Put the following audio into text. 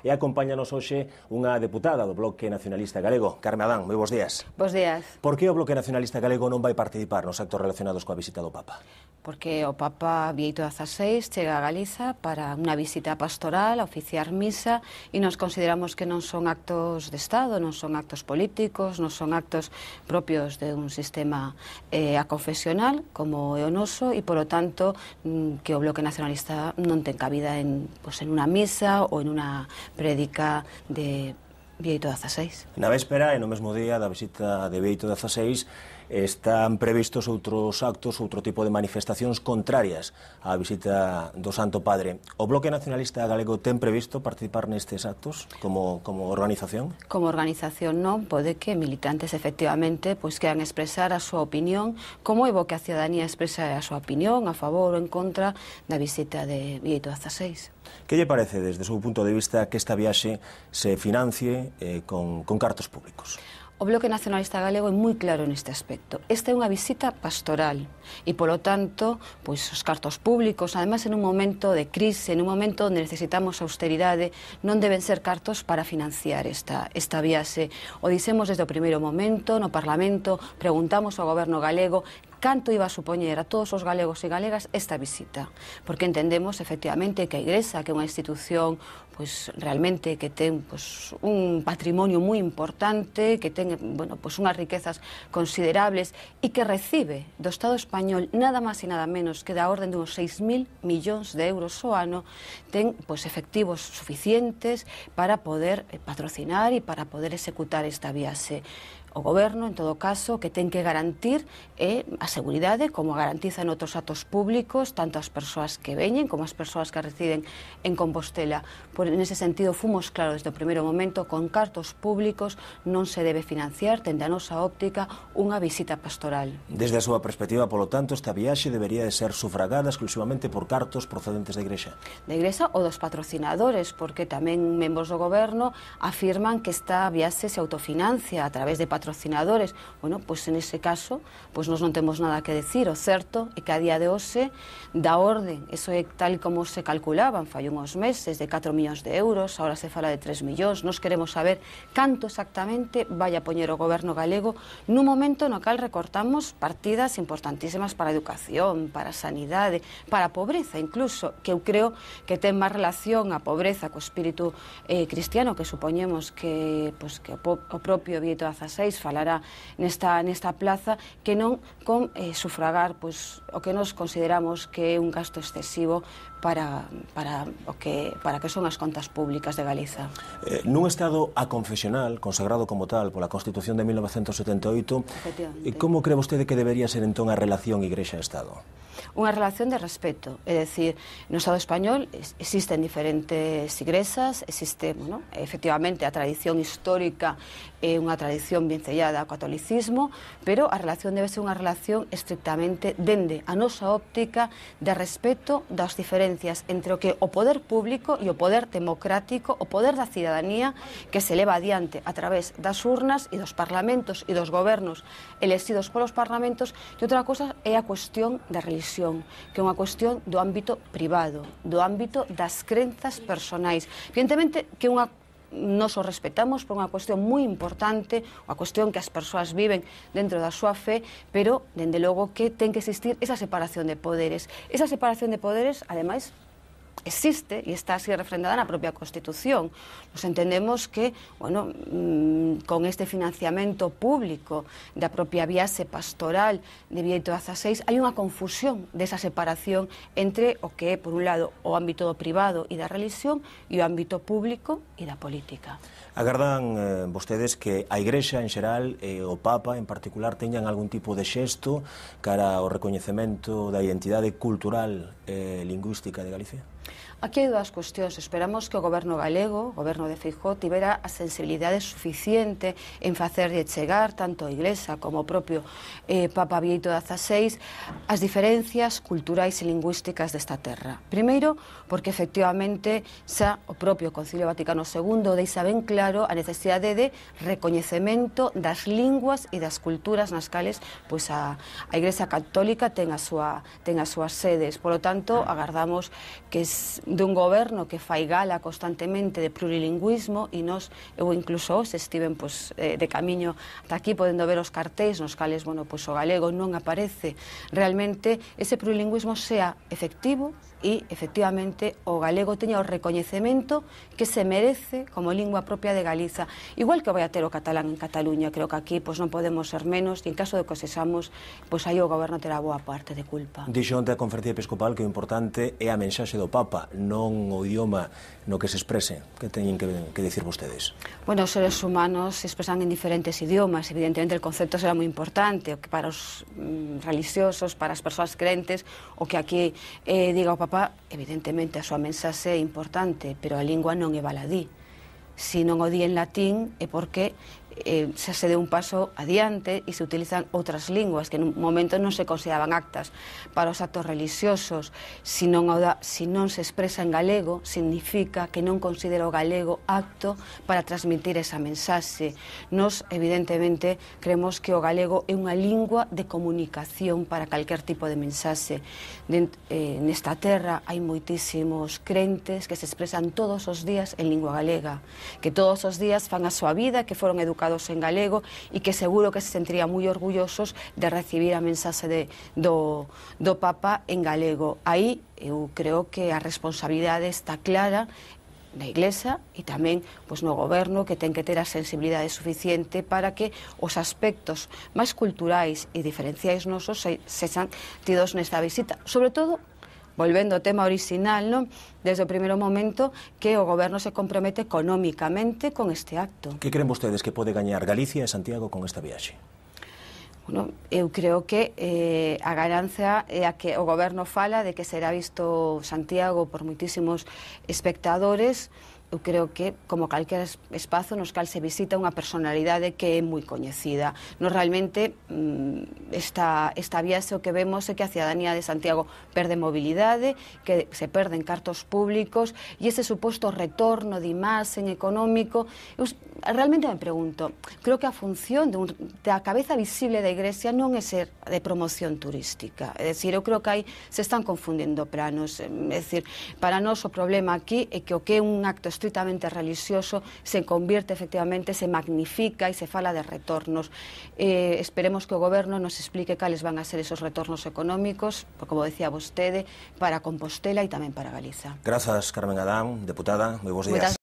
e acompáñanos hoxe unha deputada do Bloque Nacionalista Galego. Carme Adán, moi bons días. Bos días. Por que o Bloque Nacionalista Galego non vai participar nos actos relacionados coa visita do Papa? Porque o Papa Bieito XVI chega a Galiza para unha visita pastoral, a oficiar misa, e nos consideramos que non son actos de Estado, non son actos políticos, non son actos propios de un sistema aconfesional como é o noso, e, polo tanto, que o Bloque Nacionalista non ten cabida en unha misa ou en unha prédica de Bieito XVI. Na véspera e no mesmo día da visita de Bieito XVI están previstos outros actos, outro tipo de manifestacións contrarias á visita do Santo Padre. O Bloque Nacionalista Galego ten previsto participar nestes actos como organización? Como organización non, pode que militantes efectivamente queran expresar a súa opinión, como é bo que a ciudadanía expresa a súa opinión a favor ou en contra da visita de Bieito XVI. Que lle parece, desde o seu punto de vista, que esta viaxe se financie con cartos públicos? O Bloque Nacionalista Galego é moi claro neste aspecto. Esta é unha visita pastoral e, polo tanto, os cartos públicos, además, en un momento de crise, en un momento onde necesitamos austeridade, non deben ser cartos para financiar esta viaxe. O dixemos desde o primeiro momento, no Parlamento, preguntamos ao Goberno galego canto iba a supoñer a todos os galegos e galegas esta visita, porque entendemos efectivamente que a Igrexa, que é unha institución realmente que ten un patrimonio moi importante, que ten unhas riquezas considerables e que recibe do Estado español nada máis e nada menos que da orden de uns 6.000 millóns de euros ao ano, ten efectivos suficientes para poder patrocinar e para poder executar esta viaxe. O Goberno, en todo caso, que ten que garantir a seguridade, como garantizan outros actos públicos, tanto as persoas que veñen como as persoas que residen en Compostela. En ese sentido, fomos claros desde o primeiro momento, con cartos públicos non se debe financiar, dende a nosa óptica, unha visita pastoral. Desde a súa perspectiva, polo tanto, esta viaxe debería de ser sufragada exclusivamente por cartos procedentes da Igrexa? Da Igrexa ou dos patrocinadores, porque tamén membros do Goberno afirman que esta viaxe se autofinancia a través de patrocinadores. En ese caso, nos non temos nada que decir. O certo é que a día de hoxe, da orden, eso é tal como se calculaban fai uns meses, de 4 millóns de euros, ahora se fala de 3 millóns, nos queremos saber canto exactamente vai a poñer o Goberno galego nun momento no cal recortamos partidas importantísimas para a educación, para a sanidade, para a pobreza incluso, que eu creo que ten máis relación a pobreza co espírito cristiano, que supoñemos que o propio Bieito XVI falará nesta plaza, que non con sufragar o que nos consideramos que é un gasto excesivo para que son as contas públicas de Galiza. Nun Estado aconfesional, consagrado como tal pola Constitución de 1978, como cree vostede que debería ser entón a relación Igrexa-Estado? Unha relación de respeto, é dicir, no Estado español existen diferentes igrexas, existe, efectivamente, a tradición histórica é unha tradición vencellada ao catolicismo, pero a relación debe ser unha relación estrictamente dende a nosa óptica de respeto das diferencias entre o que o poder público e o poder democrático, o poder da cidadanía que se leva adiante a través das urnas e dos parlamentos e dos gobernos elegidos polos parlamentos, e outra cosa é a cuestión da religión, que é unha cuestión do ámbito privado, do ámbito das crenzas personais. Evidentemente que nos o respetamos por unha cuestión moi importante, unha cuestión que as persoas viven dentro da súa fe, pero, dende logo, que ten que existir esa separación de poderes. Esa separación de poderes, ademais, existe e está así refrendada na propia Constitución. Nos entendemos que, con este financiamento público da propia viaxe pastoral de Bieito XVI, hai unha confusión desa separación entre o que é, por un lado, o ámbito do privado e da religión e o ámbito público e da política. Agardan vostedes que a Igrexa en xeral e o Papa en particular teñan algún tipo de xesto cara ao recoñecemento da identidade cultural e lingüística de Galicia? Aquí hai dúas cuestións. Esperamos que o Goberno galego, o Goberno de Feijóo, tivera a sensibilidade suficiente en facerlle chegar tanto a Iglesia como o propio Papa Bieito XVI as diferencias culturais e lingüísticas desta terra. Primeiro, porque efectivamente xa o propio Concilio Vaticano II deixa ben claro a necesidade de recoñecemento das linguas e das culturas nas cales a Iglesia Católica ten as súas sedes. Por lo tanto, agardamos que dun goberno que fai gala constantemente de plurilingüismo, e eu incluso hoxe estiven de camiño ata aquí podendo ver os cartéis nos cales o galego non aparece. Realmente ese plurilingüismo sea efectivo e, efectivamente, o galego teña o recoñecemento que se merece como lingua propia de Galiza. Igual que vai a ter o catalán en Cataluña, creo que aquí non podemos ser menos, e en caso de que o sexamos, aí o goberno terá boa parte de culpa. Dixo onte a Conferencia Episcopal que o importante é a mensaxe do Papa, non o idioma no que se exprese. Que teñen que dicir vostedes? Bueno, os seres humanos se expresan en diferentes idiomas. Evidentemente, o concepto será moi importante, que para os religiosos, para as persoas crentes, o que aquí diga o Papa, evidentemente a súa mensaxe é importante, pero a lingua non é baladí. Se non o di en latín é porque xa se deu un paso adiante e se utilizan outras linguas que en un momento non se consideraban actas para os actos religiosos. Se non se expresa en galego, significa que non considera o galego apto para transmitir esa mensaxe. Nos, evidentemente, creemos que o galego é unha lingua de comunicación para calquer tipo de mensaxe. Nesta terra hai moitísimos crentes que se expresan todos os días en lingua galega, que todos os días fan a súa vida, que foron educados en galego e que seguro que se sentirían moi orgullosos de recibir a mensaxe do Papa en galego. Aí eu creo que a responsabilidade está clara na Iglesia e tamén no goberno, que ten que ter a sensibilidade suficiente para que os aspectos máis culturais e diferenciais nosos sexan tidos nesta visita. Sobre todo, volvendo ao tema original, desde o primeiro momento que o goberno se compromete económicamente con este acto. Que creen vostedes que pode gañar Galicia e Santiago con esta viaxe? Eu creo que a ganancia é a que o goberno fala de que será visto Santiago por moitísimos espectadores. Eu creo que, como calquer espazo nos cal se visita unha personalidade que é moi coñecida. Realmente, esta viaxe o que vemos é que a cidadanía de Santiago perde mobilidade, que se perden cartos públicos, e ese suposto retorno de imaxe económico. Eu realmente me pregunto, creo que a función da cabeza visible da Iglesia non é ser de promoción turística. É dicir, eu creo que aí se están confundindo planos. É dicir, para nós o problema aquí é que o que é un acto estritamente religioso se convierte, efectivamente, se magnifica e se fala de retornos. Esperemos que o goberno nos explique cales van a ser esos retornos económicos, como decía vostede, para Compostela e tamén para Galiza. Grazas, Carmen Adán, deputada. Moi bons días.